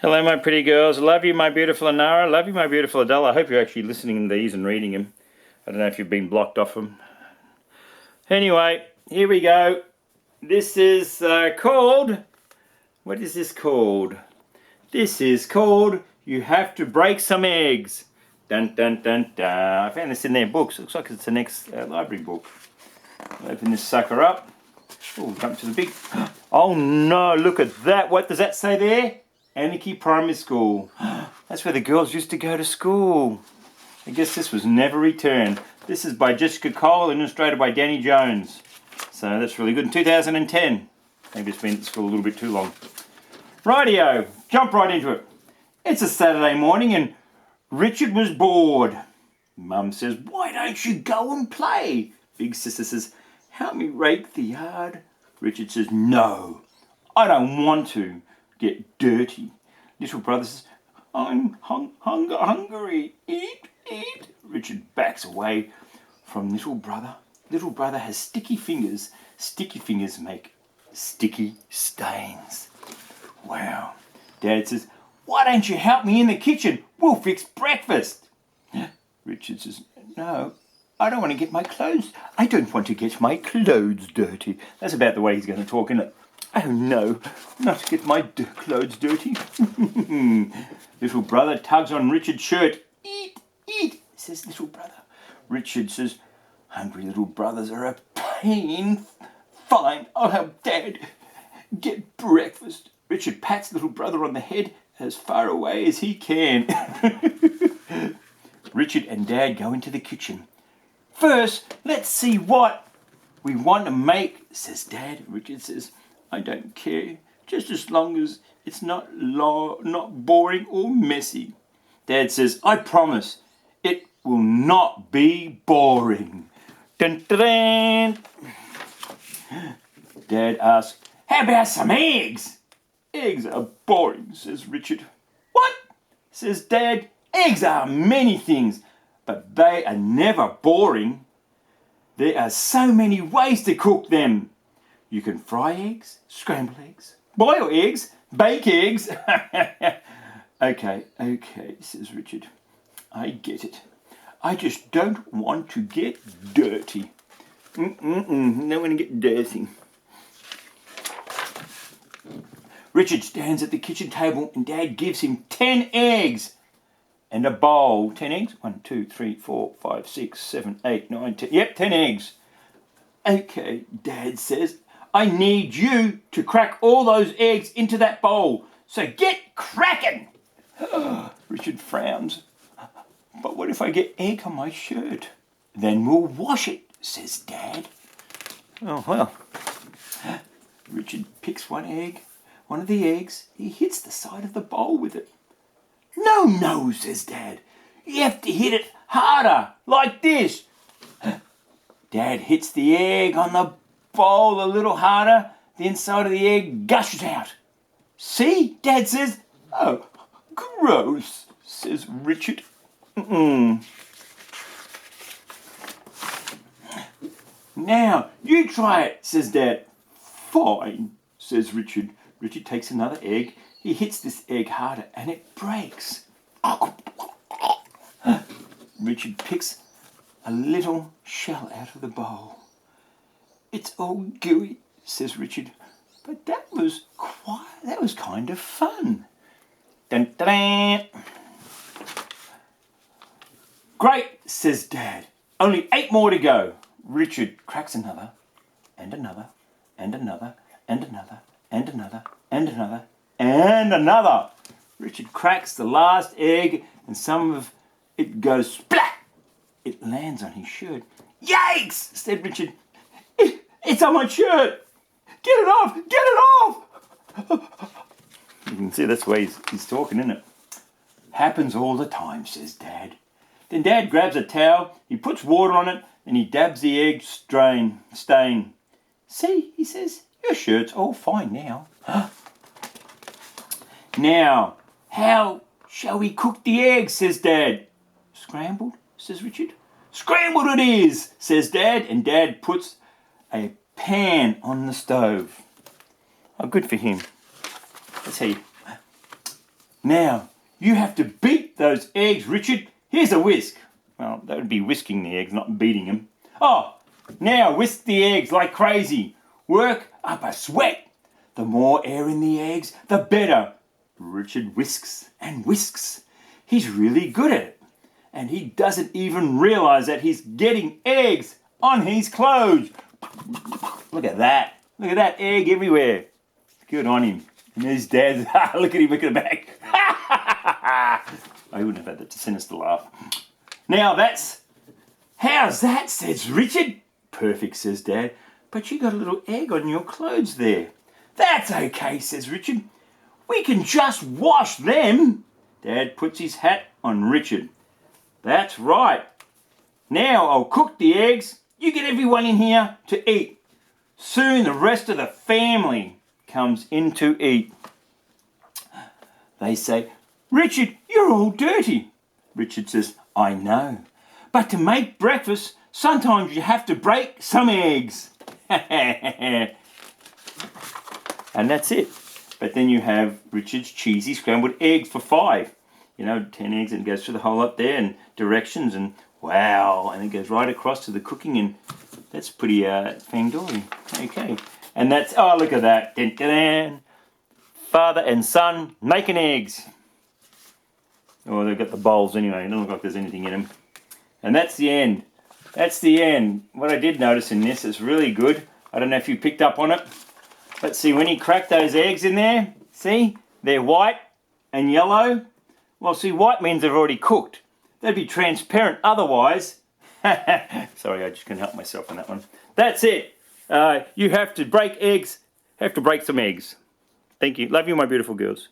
Hello, my pretty girls. Love you, my beautiful Anara. Love you, my beautiful Adela. I hope you're actually listening to these and reading them. I don't know if you've been blocked off them. Anyway, here we go. This is called... What is this called? This is called You Have to Break Some Eggs. Dun, dun, dun, dun. I found this in their books. Looks like it's the next library book. I'll open this sucker up. Oh, jump to the big... Oh no, look at that. What does that say there? Anarchy Primary School. That's where the girls used to go to school. I guess this was never returned. This is by Jessica Cole and illustrated by Danny Jones. So that's really good. In 2010. Maybe it's been at school a little bit too long. Rightio, jump right into it. It's a Saturday morning and Richard was bored. Mum says, why don't you go and play? Big sister says, help me rake the yard. Richard says, no, I don't want to get dirty. Little brother says, I'm hungry. Eat. Richard backs away from little brother. Little brother has sticky fingers. Sticky fingers make sticky stains. Wow. Dad says, why don't you help me in the kitchen? We'll fix breakfast. Richard says, no, I don't want to get my clothes. I don't want to get my clothes dirty. That's about the way he's going to talk, isn't it? Oh no, not to get my clothes dirty. Little brother tugs on Richard's shirt. Eat, says little brother. Richard says, hungry little brothers are a pain. Fine, I'll help Dad get breakfast. Richard pats little brother on the head as far away as he can. Richard and Dad go into the kitchen. First, let's see what we want to make, says Dad. Richard says, I don't care, just as long as it's not boring or messy. Dad says, I promise, it will not be boring. Dun, dun, dun. Dad asks, how about some eggs? Eggs are boring, says Richard. What? Says Dad. Eggs are many things, but they are never boring. There are so many ways to cook them. You can fry eggs, scramble eggs, boil eggs, bake eggs. Okay, says Richard. I get it. I just don't want to get dirty. Don't want to get dirty. Richard stands at the kitchen table and Dad gives him 10 eggs and a bowl. 10 eggs? 1, 2, 3, 4, 5, 6, 7, 8, 9, 10. Yep, 10 eggs. Okay, Dad says, I need you to crack all those eggs into that bowl. So get cracking. Richard frowns. But what if I get egg on my shirt? Then we'll wash it, says Dad. Oh, well. Richard picks one of the eggs. He hits the side of the bowl with it. No, says Dad. You have to hit it harder, like this. Dad hits the egg on the bowl a little harder. The inside of the egg gushes out. See, Dad says. Oh, gross, says Richard. Now, you try it, says Dad. Fine, says Richard. Richard takes another egg. He hits this egg harder and it breaks. Richard picks a little shell out of the bowl. It's all gooey, says Richard. But that was kind of fun. Dun, dun, dun. Great, says Dad. Only 8 more to go. Richard cracks another, and another, and another, and another, and another, and another, and another. Richard cracks the last egg, and some of it goes splat. It lands on his shirt. Yikes, said Richard. It's on my shirt. Get it off, get it off. You can see that's the way he's talking, isn't it? Happens all the time, says Dad. Then Dad grabs a towel, he puts water on it, and he dabs the egg stain. See, he says, your shirt's all fine now. Now, how shall we cook the eggs, says Dad. Scrambled, says Richard. Scrambled it is, says Dad, and Dad puts a pan on the stove. Oh, good for him. Let's see. Now, you have to beat those eggs, Richard. Here's a whisk. Well, that would be whisking the eggs, not beating them. Oh, now whisk the eggs like crazy. Work up a sweat. The more air in the eggs, the better. Richard whisks and whisks. He's really good at it. And he doesn't even realise that he's getting eggs on his clothes. Look at that. Look at that egg everywhere. Good on him. And there's Dad. Look at him looking back. I wouldn't have had that sinister laugh. Now how's that, says Richard. Perfect, says Dad. But you got a little egg on your clothes there. That's okay, says Richard. We can just wash them. Dad puts his hat on Richard. That's right. Now I'll cook the eggs. You get everyone in here to eat. Soon the rest of the family comes in to eat. They say, Richard, you're all dirty. Richard says, I know. But to make breakfast, sometimes you have to break some eggs. And that's it. But then you have Richard's cheesy scrambled eggs for 5. 10 eggs, and it goes through the hole up there and directions, and wow, and it goes right across to the cooking, and that's pretty fang-dory. Okay. And that's, oh, look at that. Dun, dun, dun. Father and son making eggs. Oh, they've got the bowls anyway. It doesn't look like there's anything in them. And that's the end. That's the end. What I did notice in this is really good. I don't know if you picked up on it. Let's see, when you crack those eggs in there, see, they're white and yellow. Well, see, white means they've already cooked. They'd be transparent otherwise. Sorry, I just couldn't help myself on that one. That's it. You have to break eggs. Have to break some eggs. Thank you. Love you, my beautiful girls.